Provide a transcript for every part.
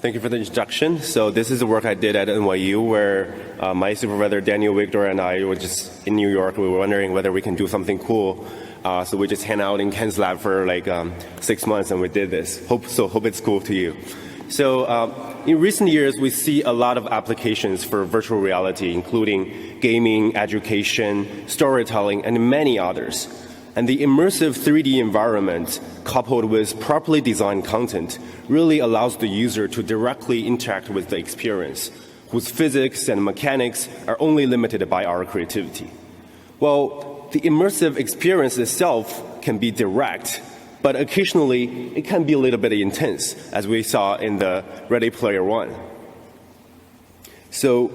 Thank you for the introduction. So this is the work I did at NYU, where my supervisor Daniel Wigdor and I were just in New York. We were wondering whether we can do something cool. So we just hang out in Ken's lab for like 6 months, and we did this. Hope it's cool to you. So in recent years, we see a lot of applications for virtual reality, including gaming, education, storytelling, and many others. And the immersive 3D environment, coupled with properly designed content, really allows the user to directly interact with the experience, whose physics and mechanics are only limited by our creativity. Well, the immersive experience itself can be direct, but occasionally it can be a little bit intense, as we saw in the Ready Player One. So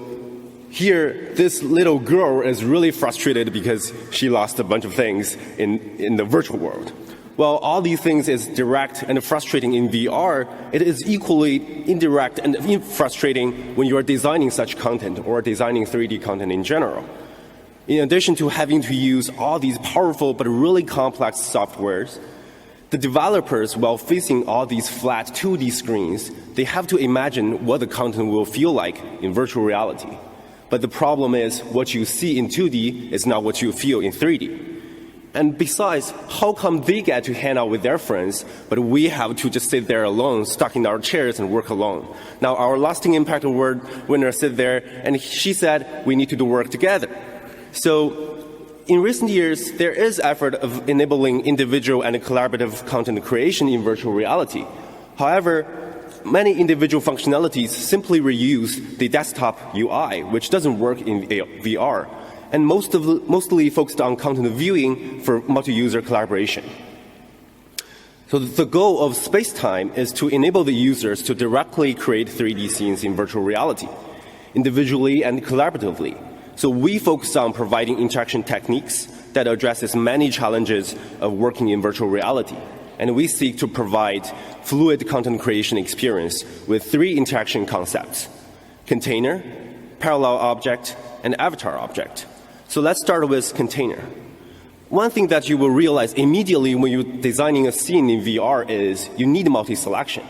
here, this little girl is really frustrated because she lost a bunch of things in the virtual world. While all these things is direct and frustrating in VR, it is equally indirect and frustrating when you are designing such content or designing 3D content in general. In addition to having to use all these powerful but really complex softwares, the developers, while facing all these flat 2D screens, they have to imagine what the content will feel like in virtual reality. But the problem is, what you see in 2D is not what you feel in 3D. And besides, how come they get to hang out with their friends, but we have to just sit there alone, stuck in our chairs and work alone? Now, our lasting impact award winner sit there, and she said, we need to do work together. So in recent years, there is effort of enabling individual and collaborative content creation in virtual reality. However, many individual functionalities simply reuse the desktop UI, which doesn't work in VR, and mostly focused on content viewing for multi-user collaboration. So the goal of Spacetime is to enable the users to directly create 3D scenes in virtual reality, individually and collaboratively. So we focus on providing interaction techniques that addresses many challenges of working in virtual reality. And we seek to provide fluid content creation experience with 3 interaction concepts: container, parallel object, and avatar object. So let's start with container. One thing that you will realize immediately when you're designing a scene in VR is you need multi-selection.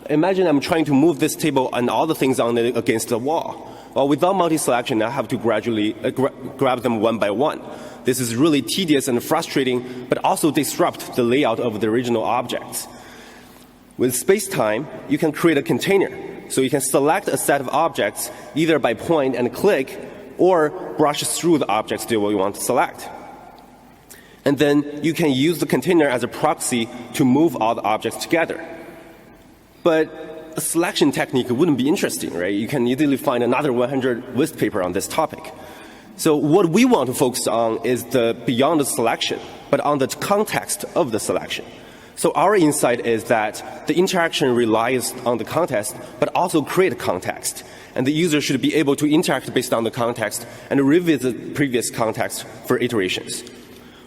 Imagine I'm trying to move this table and all the things on it against the wall. Well, without multi-selection, I have to gradually grab them one by one. This is really tedious and frustrating, but also disrupt the layout of the original objects. With Spacetime, you can create a container. So you can select a set of objects either by point and click, or brush through the objects that you want to select. And then you can use the container as a proxy to move all the objects together. But a selection technique wouldn't be interesting, right? You can easily find another 100 WIST paper on this topic. So what we want to focus on is the beyond the selection, but on the context of the selection. So our insight is that the interaction relies on the context, but also create context. And the user should be able to interact based on the context and revisit previous context for iterations.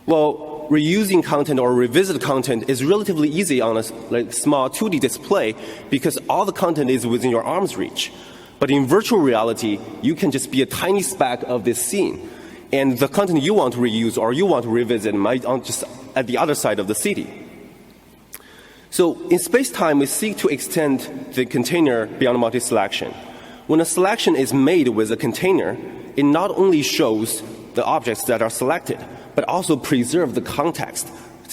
Well, reusing content or revisit content is relatively easy on a small 2D display because all the content is within your arm's reach. But in virtual reality, you can just be a tiny speck of this scene. And the content you want to reuse or you want to revisit might be just at the other side of the city. So in Spacetime, we seek to extend the container beyond multi-selection. When a selection is made with a container, it not only shows the objects that are selected, but also preserve the context,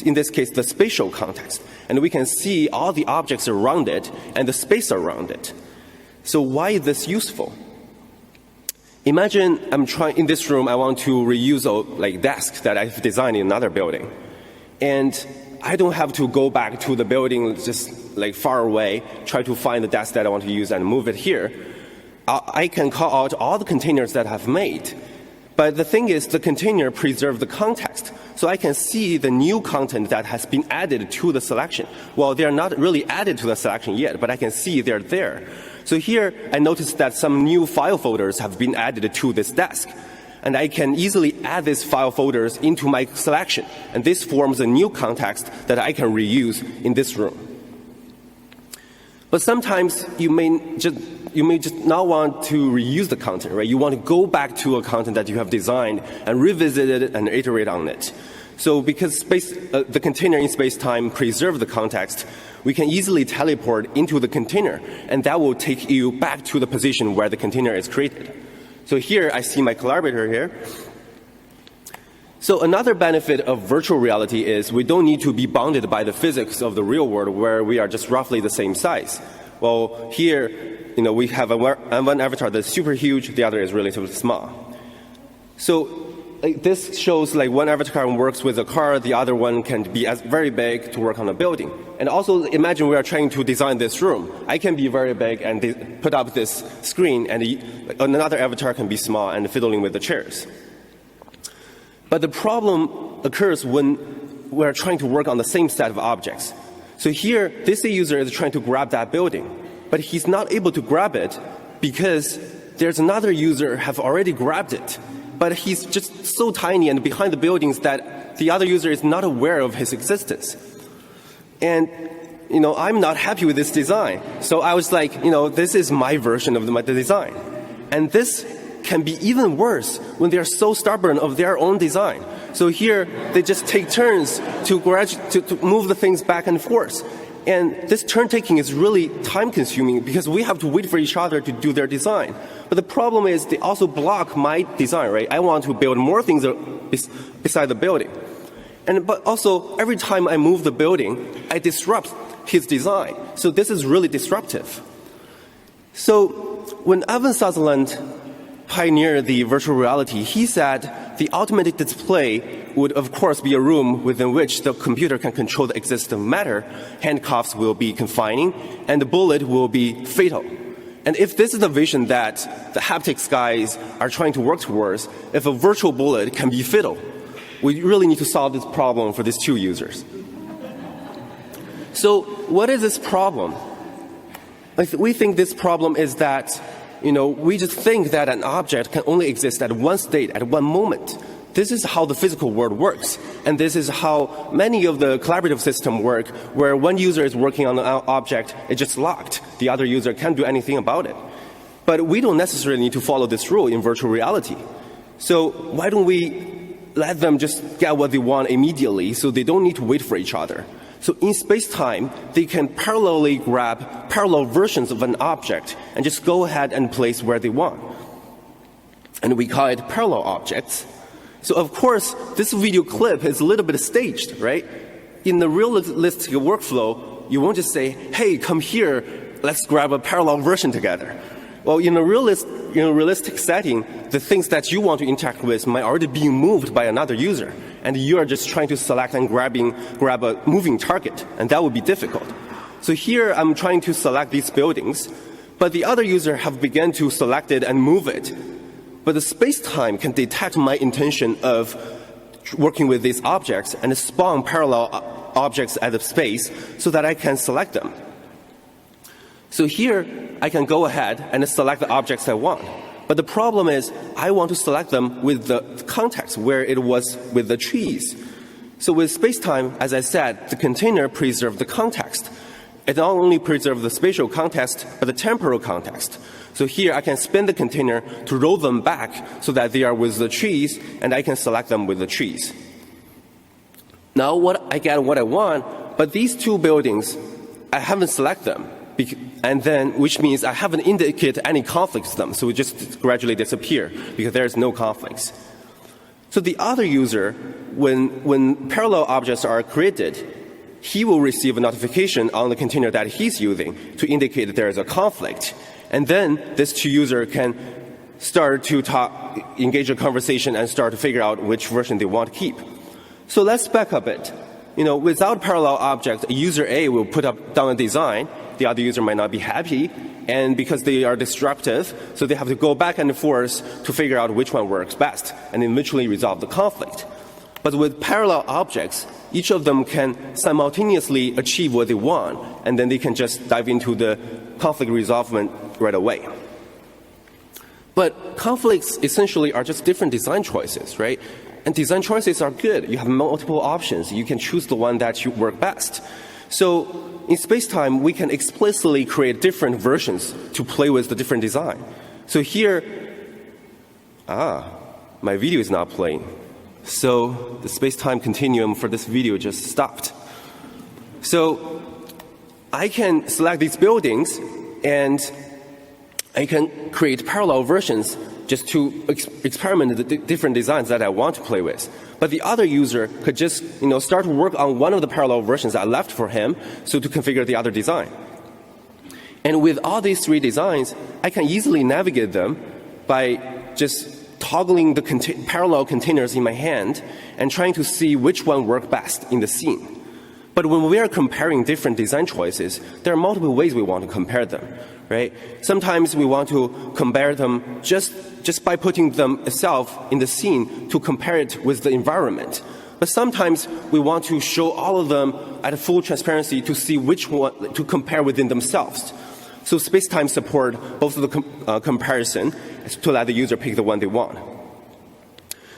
in this case, the spatial context. And we can see all the objects around it and the space around it. So why is this useful? Imagine in this room, I want to reuse a desk that I've designed in another building. And I don't have to go back to the building just far away, try to find the desk that I want to use and move it here. I can call out all the containers that I've made. But the thing is, the container preserves the context. So I can see the new content that has been added to the selection. Well, they're not really added to the selection yet, but I can see they're there. So here, I noticed that some new file folders have been added to this desk. And I can easily add these file folders into my selection. And this forms a new context that I can reuse in this room. But sometimes you may just not want to reuse the content, right? You want to go back to a content that you have designed and revisit it and iterate on it. So because the container in space-time preserves the context, we can easily teleport into the container, and that will take you back to the position where the container is created. So here I see my collaborator here. So another benefit of virtual reality is we don't need to be bounded by the physics of the real world where we are just roughly the same size. Well, here, we have one avatar that's super huge, the other is relatively small. So this shows one avatar works with a car, the other one can be very big to work on a building. And also imagine we are trying to design this room. I can be very big and put up this screen, and another avatar can be small and fiddling with the chairs. But the problem occurs when we're trying to work on the same set of objects. So here, this user is trying to grab that building, but he's not able to grab it because there's another user have already grabbed it. But he's just so tiny and behind the buildings that the other user is not aware of his existence. And, I'm not happy with this design. So I was like, this is my version of the design. And this can be even worse when they are so stubborn of their own design. So here, they just take turns to move the things back and forth. And this turn-taking is really time-consuming because we have to wait for each other to do their design. But the problem is they also block my design, right? I want to build more things beside the building. But also, every time I move the building, I disrupt his design. So this is really disruptive. So when Evan Sutherland pioneered the virtual reality, he said the ultimate display would, of course, be a room within which the computer can control the existence of matter. Handcuffs will be confining, and the bullet will be fatal. And if this is the vision that the haptics guys are trying to work towards, if a virtual bullet can be fatal, we really need to solve this problem for these two users. So what is this problem? We think this problem is that we just think that an object can only exist at one state, at one moment. This is how the physical world works. And this is how many of the collaborative systems work, where one user is working on an object, it's just locked. The other user can't do anything about it. But we don't necessarily need to follow this rule in virtual reality. So why don't we let them just get what they want immediately so they don't need to wait for each other? So in space-time, they can parallelly grab parallel versions of an object and just go ahead and place where they want. And we call it parallel objects. So of course, this video clip is a little bit staged, right? In the realistic workflow, you won't just say, hey, come here, let's grab a parallel version together. Well, in a realistic setting, the things that you want to interact with might already be moved by another user. And you are just trying to select and grab a moving target, and that would be difficult. So here I'm trying to select these buildings, but the other user have begun to select it and move it. But the space-time can detect my intention of working with these objects and spawn parallel objects at the space so that I can select them. So here I can go ahead and select the objects I want. But the problem is, I want to select them with the context where it was with the trees. So with space-time, as I said, the container preserves the context. It not only preserves the spatial context, but the temporal context. So here I can spin the container to roll them back so that they are with the trees, and I can select them with the trees. Now I get what I want, but these two buildings, I haven't selected them. And then, which means I haven't indicated any conflicts to them, so it just gradually disappear because there is no conflicts. So the other user, when parallel objects are created, he will receive a notification on the container that he's using to indicate that there is a conflict. And then this two user can start to engage a conversation and start to figure out which version they want to keep. So let's back up a bit. Without parallel objects, user A will put down a design. The other user might not be happy, and because they are disruptive, so they have to go back and forth to figure out which one works best, and eventually resolve the conflict. But with parallel objects, each of them can simultaneously achieve what they want, and then they can just dive into the conflict resolvement right away. But conflicts essentially are just different design choices, right? And design choices are good. You have multiple options. You can choose the one that you work best. So in space-time, we can explicitly create different versions to play with the different design. So here, my video is not playing. So the space-time continuum for this video just stopped. So I can select these buildings and I can create parallel versions just to experiment the different designs that I want to play with. But the other user could just start to work on one of the parallel versions I left for him, so to configure the other design. And with all these three designs, I can easily navigate them by just toggling the parallel containers in my hand and trying to see which one works best in the scene. But when we are comparing different design choices, there are multiple ways we want to compare them, right? Sometimes we want to compare them just by putting them itself in the scene to compare it with the environment. But sometimes we want to show all of them at full transparency to see which one to compare within themselves. So Spacetime support both of the comparison to let the user pick the one they want.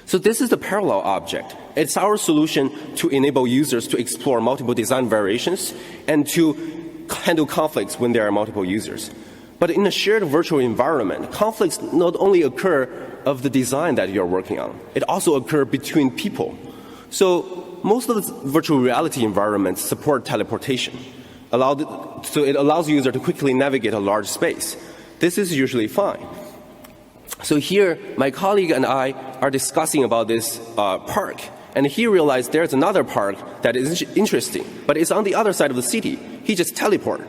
So this is the parallel object. It's our solution to enable users to explore multiple design variations and to handle conflicts when there are multiple users. But in a shared virtual environment, conflicts not only occur of the design that you're working on, it also occurs between people. So most of the virtual reality environments support teleportation. So it allows the user to quickly navigate a large space. This is usually fine. So here, my colleague and I are discussing about this park, and he realized there's another park that is interesting, but it's on the other side of the city. He just teleported.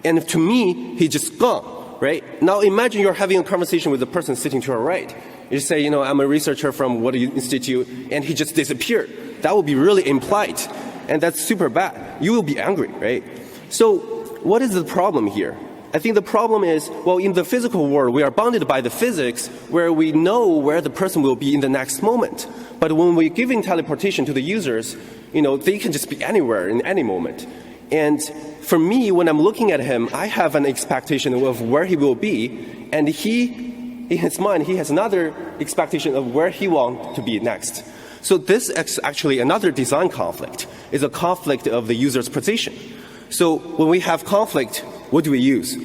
And to me, he just gone, right? Now imagine you're having a conversation with the person sitting to your right. You say, I'm a researcher from what institute, and he just disappeared. That would be really impolite, and that's super bad. You will be angry, right? So what is the problem here? I think the problem is, well, in the physical world, we are bounded by the physics where we know where the person will be in the next moment. But when we're giving teleportation to the users, they can just be anywhere in any moment. And for me, when I'm looking at him, I have an expectation of where he will be, and in his mind, he has another expectation of where he wants to be next. So this is actually another design conflict. It's a conflict of the user's position. So when we have conflict, what do we use?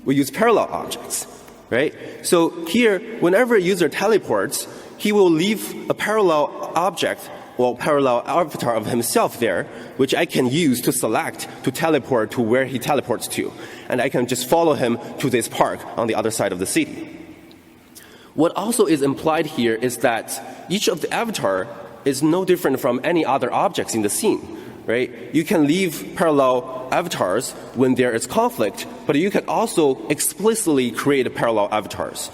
We use parallel objects, right? So here, whenever a user teleports, he will leave a parallel object or parallel avatar of himself there, which I can use to select to teleport to where he teleports to. And I can just follow him to this park on the other side of the city. What also is implied here is that each of the avatar is no different from any other objects in the scene. Right? You can leave parallel avatars when there is conflict, but you can also explicitly create parallel avatars.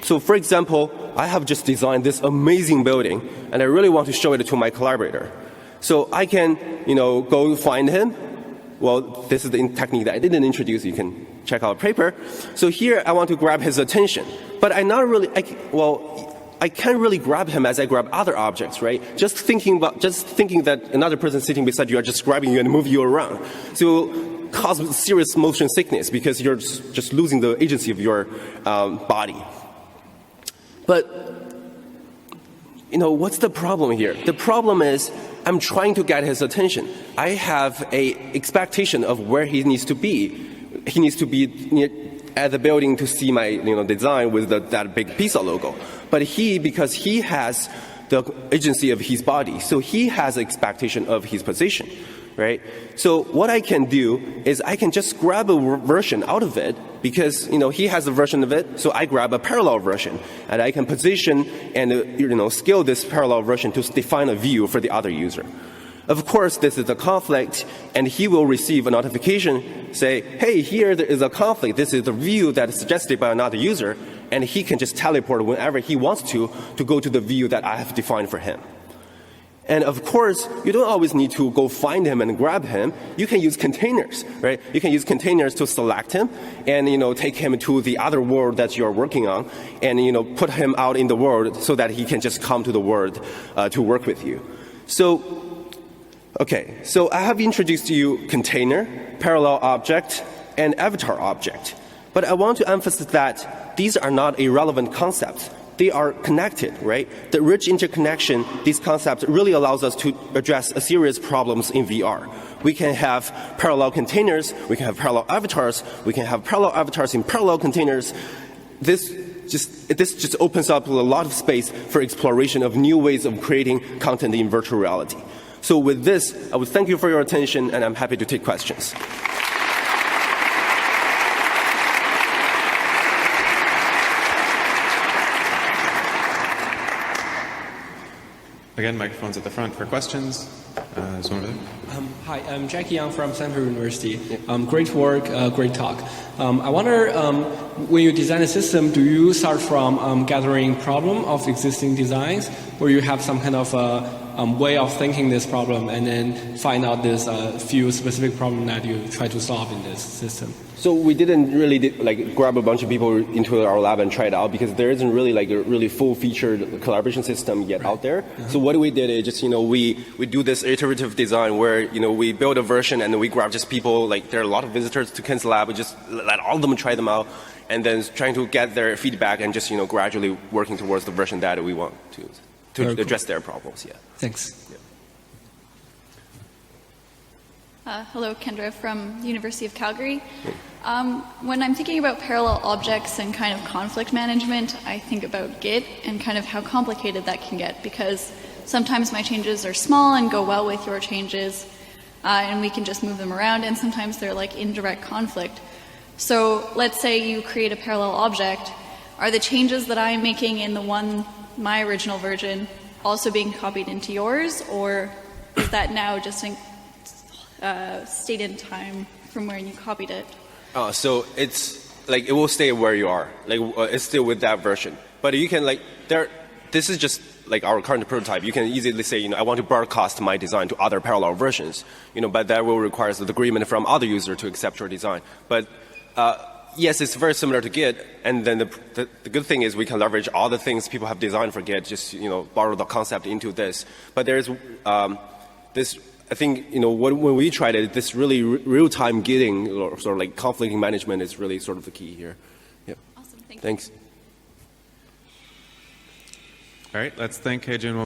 So for example, I have just designed this amazing building, and I really want to show it to my collaborator. So I can, go find him. Well, this is the technique that I didn't introduce. You can check out the paper. So here I want to grab his attention, but I can't really grab him as I grab other objects, right? Just thinking that another person sitting beside you are just grabbing you and moving you around. So it will cause serious motion sickness because you're just losing the agency of your body. But, what's the problem here? The problem is I'm trying to get his attention. I have an expectation of where he needs to be. He needs to be at the building to see my design with that big pizza logo. But because he has the agency of his body, so he has an expectation of his position, right? So what I can do is I can just grab a version out of it because he has a version of it, so I grab a parallel version and I can position and scale this parallel version to define a view for the other user. Of course, this is a conflict, and he will receive a notification say, hey, here there is a conflict. This is the view that is suggested by another user, and he can just teleport whenever he wants to go to the view that I have defined for him. And of course, you don't always need to go find him and grab him. You can use containers, right? You can use containers to select him and, take him to the other world that you're working on and, put him out in the world so that he can just come to the world to work with you. So I have introduced to you container, parallel object, and avatar object. But I want to emphasize that these are not irrelevant concepts. They are connected, right? The rich interconnection, these concepts really allows us to address a serious problems in VR. We can have parallel containers, we can have parallel avatars, we can have parallel avatars in parallel containers. This just opens up a lot of space for exploration of new ways of creating content in virtual reality. So with this, I would thank you for your attention, and I'm happy to take questions. Again, microphones at the front for questions. There's one over there. Hi, I'm Jackie Young from Stanford University. Great work, great talk. I wonder, when you design a system, do you start from gathering problem of existing designs, or you have some kind of way of thinking this problem and then find out this few specific problem that you try to solve in this system? So we didn't really grab a bunch of people into our lab and try it out, because there isn't really a really full-featured collaboration system yet out there. So what we did is just we do this iterative design where we build a version and we grab just people, there are a lot of visitors to Ken's lab. We just let all of them try them out, and then trying to get their feedback and just gradually working towards the version that we want to address their problems. Yeah. Thanks. Hello, Kendra from the University of Calgary. When I'm thinking about parallel objects and kind of conflict management, I think about Git and kind of how complicated that can get, because sometimes my changes are small and go well with your changes, and we can just move them around, and sometimes they're in direct conflict. So let's say you create a parallel object. Are the changes that I'm making in my original version also being copied into yours, or is that now just state in time from where you copied it? So it's it will stay where you are. It's still with that version. But you can this is just our current prototype. You can easily say, I want to broadcast my design to other parallel versions. But that will require the agreement from other users to accept your design. But yes, it's very similar to Git. And then the good thing is we can leverage all the things people have designed for Git, just borrow the concept into this. But there's this. I think, when we tried it, this really real-time Gitting, or sort of conflict management, is really sort of the key here. Yep. Awesome, thanks. Thanks. All right, let's thank Haijun.